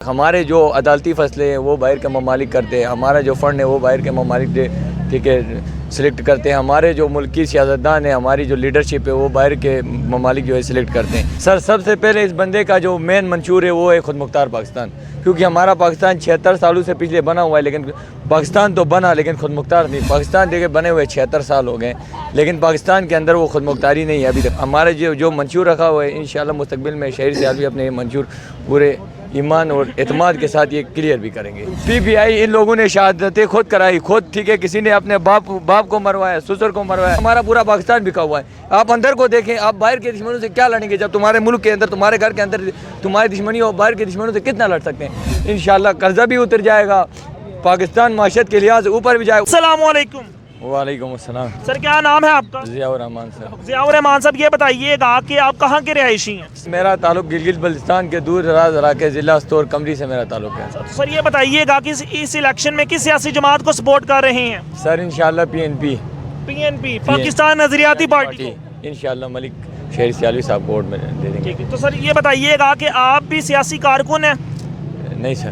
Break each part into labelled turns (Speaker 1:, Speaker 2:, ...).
Speaker 1: ہمارے جو عدالتی فیصلے ہیں وہ باہر کے ممالک کرتے ہیں، ہمارا جو فنڈ ہے وہ باہر کے ممالک ٹھیک ہے سلیکٹ کرتے ہیں، ہمارے جو ملکی سیاستدان ہیں، ہماری جو لیڈرشپ ہے وہ باہر کے ممالک جو ہے سلیکٹ کرتے ہیں۔ سر سب سے پہلے اس بندے کا جو مین منشور ہے وہ ہے خود مختار پاکستان، کیونکہ ہمارا پاکستان 76 سالوں سے پچھلے بنا ہوا ہے، لیکن پاکستان تو بنا لیکن خود مختار نہیں۔ پاکستان دیکھے بنے ہوئے 76 سال ہو گئے، لیکن پاکستان کے اندر وہ خود مختاری نہیں ہے ابھی تک۔ ہمارے جو منشور رکھا ہوا ہے انشاءاللہ مستقبل میں شہری سیال بھی اپنے منشور پورے ایمان اور اعتماد کے ساتھ یہ کلیئر بھی کریں گے۔ پی پی آئی ان لوگوں نے شہادتیں خود کرائی، خود ٹھیک ہے، کسی نے اپنے باپ کو مروایا، سسر کو مروایا، ہمارا پورا پاکستان بکا ہوا ہے۔ آپ اندر کو دیکھیں، آپ باہر کے دشمنوں سے کیا لڑیں گے؟ جب تمہارے ملک کے اندر، تمہارے گھر کے اندر تمہاری دشمنی ہو، باہر کے دشمنوں سے کتنا لڑ سکتے ہیں؟ انشاءاللہ قرضہ بھی اتر جائے گا، پاکستان معاشرت کے لحاظ سے اوپر بھی جائے گا۔
Speaker 2: السلام علیکم۔
Speaker 1: وعلیکم السلام۔
Speaker 2: سر کیا نام ہے آپ کا؟
Speaker 1: ضیاء الرحمان سر۔
Speaker 2: ضیاء الرحمان صاحب، یہ بتائیے گا کہ آپ کہاں کے رہائشی ہیں؟
Speaker 1: میرا تعلق گلگت بلتستان کے دور دراز علاقے ضلع استور کمری سے میرا تعلق ہے۔
Speaker 2: سر یہ بتائیے گا کہ اس الیکشن میں کس سیاسی جماعت کو سپورٹ کر رہے ہیں؟
Speaker 1: سر انشاءاللہ پی این پی
Speaker 2: پاکستان نظریاتی پارٹی کو۔
Speaker 1: انشاءاللہ ملک شہری سیالوی صاحب کو ووٹ میں دے دیں گے۔
Speaker 2: تو سر یہ بتائیے گا کہ آپ بھی سیاسی کارکن ہیں؟
Speaker 1: نہیں سر۔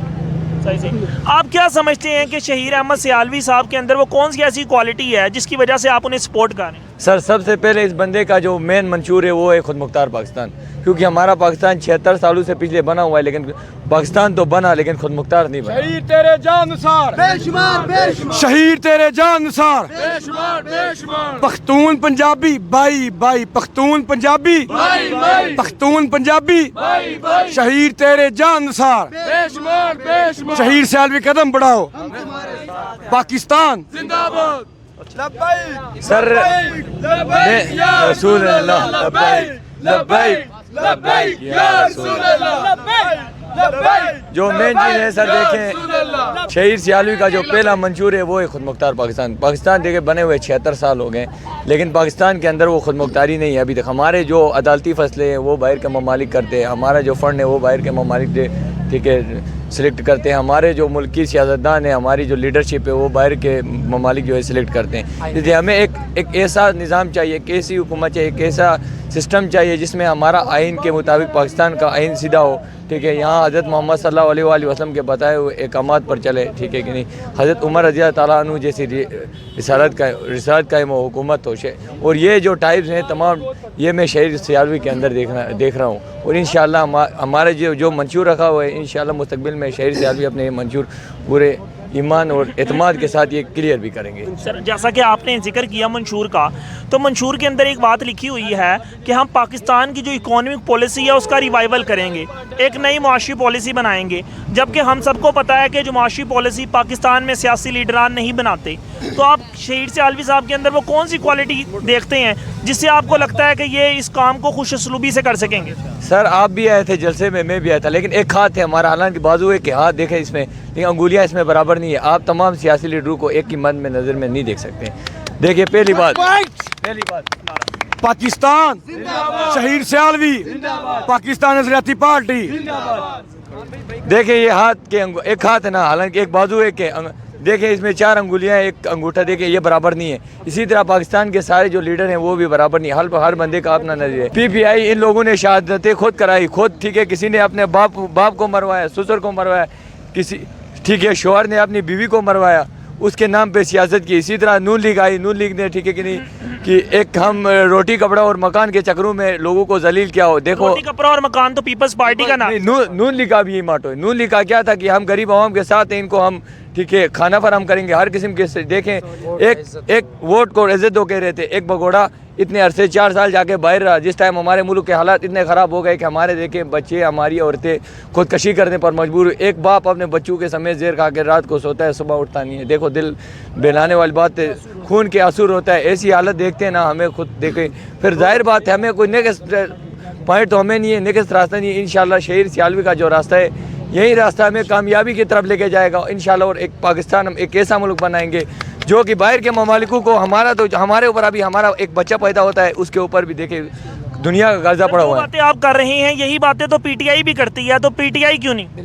Speaker 2: آپ کیا سمجھتے ہیں کہ شہیر احمد سیالوی صاحب کے اندر وہ کون سی ایسی کوالٹی ہے جس کی وجہ سے آپ انہیں سپورٹ کر رہے ہیں؟
Speaker 1: سر سب سے پہلے اس بندے کا جو مین منشور ہے وہ ہے خود مختار پاکستان، کیونکہ ہمارا پاکستان 76 سالوں سے پچھلے بنا ہوا ہے، لیکن پاکستان تو بنا لیکن خود مختار نہیں بنا۔
Speaker 3: شہید تیرے جان نثار بے شمار بے شمار، شہید تیرے جان نثار بے شمار بے شمار، Pakhtun Punjabi by by, Pakhtun Punjabi by by, Pakhtun Punjabi by by, شہید تیرے جان نثار بے شمار بے شمار، شہید سیالوی قدم بڑھاؤ، پاکستان زندہ باد، لبیک
Speaker 1: سر رسول اللہ لبیک لبیک
Speaker 3: لبیک یا رسول اللہ، لبیک
Speaker 1: جو مین چیز ہے سر دیکھیں، شہیر سیالوی کا جو پہلا منشور ہے وہ ہے خود مختار پاکستان۔ پاکستان دیکھے بنے ہوئے 76 سال ہو گئے، لیکن پاکستان کے اندر وہ خود مختاری نہیں ہے ابھی تک۔ ہمارے جو عدالتی فیصلے ہیں وہ باہر کے ممالک کرتے ہیں، ہمارا جو فنڈ ہے وہ باہر کے ممالک ٹھیک ہے سلیکٹ کرتے ہیں، ہمارے جو ملکی سیاستدان ہیں، ہماری جو لیڈرشپ ہے وہ باہر کے ممالک جو ہے سلیکٹ کرتے ہیں۔ اس لیے ہمیں ایک ایسا نظام چاہیے، ایک ایسی حکومت چاہیے، ایک ایسا سسٹم چاہیے جس میں ہمارا آئین کے مطابق پاکستان کا آئین سیدھا ہو، ٹھیک ہے، یہاں حضرت محمد صلی اللہ علیہ وآلہ وسلم کے بتائے ہوئے احکامات پر چلے، ٹھیک ہے کہ نہیں، حضرت عمر رضی اللہ تعالیٰ عنہ جیسی رسالت قائم ہو، حکومت ہو، اور یہ جو ٹائپس ہیں تمام یہ میں شہری سیالوی کے اندر دیکھ رہا ہوں، اور انشاءاللہ ہمارے جو منشور رکھا ہوا ہے انشاءاللہ مستقبل میں شہری سیالوی اپنے یہ منشور پورے ایمان اور اعتماد کے ساتھ یہ کلیئر بھی کریں گے۔
Speaker 2: سر جیسا کہ آپ نے ذکر کیا منشور کا، تو منشور کے اندر ایک بات لکھی ہوئی ہے کہ ہم پاکستان کی جو اکانومک پالیسی ہے اس کا ریوائول کریں گے، ایک نئی معاشی پالیسی بنائیں گے، جبکہ ہم سب کو پتہ ہے کہ جو معاشی پالیسی پاکستان میں سیاسی لیڈران نہیں بناتے۔ تو آپ شہید سیالوی صاحب کے اندر وہ کون سی کوالٹی دیکھتے ہیں جس سے آپ کو لگتا ہے کہ یہ اس کام کو خوش اسلوبی سے کر سکیں گے؟
Speaker 1: سر آپ بھی آئے تھے جلسے میں بھی آیا تھا، لیکن ایک ہاتھ ہے ہمارا، حالانکہ بازو ہے کہ ہاتھ دیکھیں اس میں، لیکن انگولیاں اس میں برابر نہیں ہے۔ آپ تمام سیاسی لیڈروں کو ایک ہی مد میں نظر میں نہیں دیکھ سکتے۔ دیکھیے پہلی بات
Speaker 3: پاکستان شہید سیالوی، پاکستان نظریاتی پارٹی،
Speaker 1: دیکھیں یہ ہاتھ کے ایک ہاتھ ہے نا، حالانکہ ایک بازو ہے کہ دیکھیں اس میں 4 انگولیاں، ایک انگوٹھا، دیکھیں یہ برابر نہیں ہے۔ اسی طرح پاکستان کے سارے جو لیڈر ہیں وہ بھی برابر نہیں، ہر بندے کا اپنا نظریہ ہے۔ پی پی آئی ان لوگوں نے شہادتیں خود کرائی، خود ٹھیک ہے، کسی نے اپنے باپ کو مروایا، سسر کو مروایا، کسی ٹھیک ہے شوہر نے اپنی بیوی کو مروایا، اس کے نام پہ سیاست کی۔ اسی طرح نون لیگ آئی، نون لیگ نے ٹھیک ہے کہ نہیں کہ ایک ہم روٹی کپڑا اور مکان کے چکروں میں لوگوں کو ذلیل کیا ہو۔ دیکھو
Speaker 2: روٹی کپڑا اور مکان تو پیپلز پارٹی کا نام،
Speaker 1: نون لیگ کا بھی یہی ماٹو ہے۔ نون لیگ کا کیا تھا کہ ہم غریب عوام کے ساتھ ہیں، ان کو ہم ٹھیک ہے کھانا فراہم کریں گے، ہر قسم کے۔ دیکھیں ایک ووٹ کو عزت دو کہہ رہے تھے، ایک بگوڑا اتنے عرصے 4 سال جا کے باہر رہا، جس ٹائم ہمارے ملک کے حالات اتنے خراب ہو گئے کہ ہمارے دیکھیں بچے، ہماری عورتیں خودکشی کرنے پر مجبور ہوئی۔ ایک باپ اپنے بچوں کے سمیت زہر کھا کے رات کو سوتا ہے، صبح اٹھتا نہیں ہے۔ دیکھو دل بہلانے والی بات ہے، خون کے آنسو ہوتا ہے۔ ایسی حالت دیکھتے ہیں نا ہمیں خود دیکھیں، پھر ظاہر بات ہے ہمیں کوئی نیکسٹ پوائنٹ تو ہمیں نہیں ہے، نیکسٹ راستہ نہیں ہے۔ انشاءاللہ شہیر سیالوی کا جو راستہ ہے یہی راستہ ہمیں کامیابی کی طرف لے کے جائے گا انشاءاللہ، اور ایک پاکستان ہم ایک ایسا ملک بنائیں گے جو کہ باہر کے ممالکوں کو ہمارے اوپر ابھی ہمارا ایک بچہ پیدا ہوتا ہے اس کے اوپر بھی دیکھیں دنیا کا قرضہ پڑا ہوا ہے۔
Speaker 2: باتیں آپ کر رہے ہیں یہی باتیں تو پی ٹی آئی بھی کرتی ہے، تو پی ٹی آئی کیوں نہیں؟